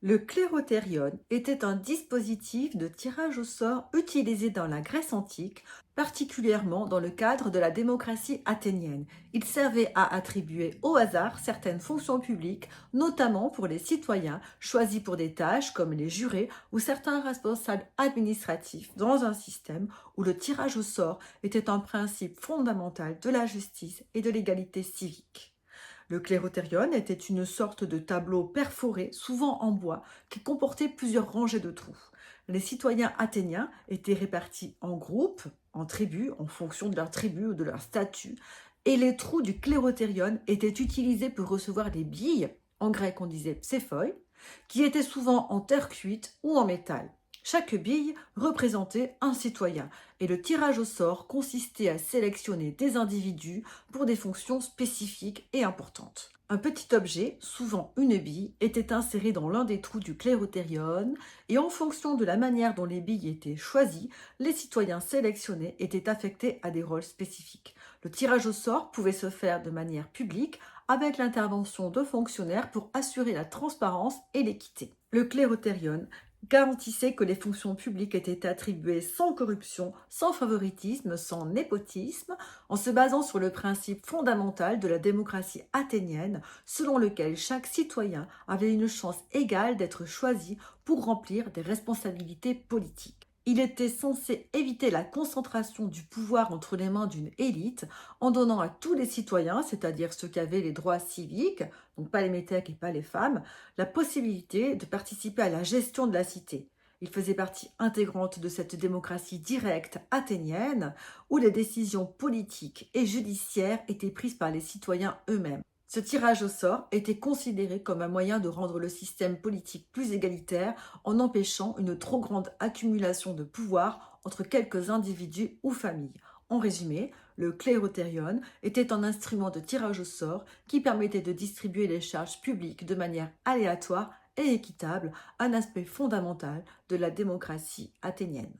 Le clérothérion était un dispositif de tirage au sort utilisé dans la Grèce antique, particulièrement dans le cadre de la démocratie athénienne. Il servait à attribuer au hasard certaines fonctions publiques, notamment pour les citoyens choisis pour des tâches comme les jurés ou certains responsables administratifs dans un système où le tirage au sort était un principe fondamental de la justice et de l'égalité civique. Le clérothérion était une sorte de tableau perforé, souvent en bois, qui comportait plusieurs rangées de trous. Les citoyens athéniens étaient répartis en groupes, en tribus, en fonction de leur tribu ou de leur statut, et les trous du clérothérion étaient utilisés pour recevoir des billes, en grec on disait psephoi, qui étaient souvent en terre cuite ou en métal. Chaque bille représentait un citoyen et le tirage au sort consistait à sélectionner des individus pour des fonctions spécifiques et importantes. Un petit objet, souvent une bille, était inséré dans l'un des trous du clérothérion et en fonction de la manière dont les billes étaient choisies, les citoyens sélectionnés étaient affectés à des rôles spécifiques. Le tirage au sort pouvait se faire de manière publique avec l'intervention de fonctionnaires pour assurer la transparence et l'équité. Le clérothérion garantissait que les fonctions publiques étaient attribuées sans corruption, sans favoritisme, sans népotisme, en se basant sur le principe fondamental de la démocratie athénienne, selon lequel chaque citoyen avait une chance égale d'être choisi pour remplir des responsabilités politiques. Il était censé éviter la concentration du pouvoir entre les mains d'une élite en donnant à tous les citoyens, c'est-à-dire ceux qui avaient les droits civiques, donc pas les métèques et pas les femmes, la possibilité de participer à la gestion de la cité. Il faisait partie intégrante de cette démocratie directe athénienne où les décisions politiques et judiciaires étaient prises par les citoyens eux-mêmes. Ce tirage au sort était considéré comme un moyen de rendre le système politique plus égalitaire en empêchant une trop grande accumulation de pouvoir entre quelques individus ou familles. En résumé, le clérothérion était un instrument de tirage au sort qui permettait de distribuer les charges publiques de manière aléatoire et équitable, un aspect fondamental de la démocratie athénienne.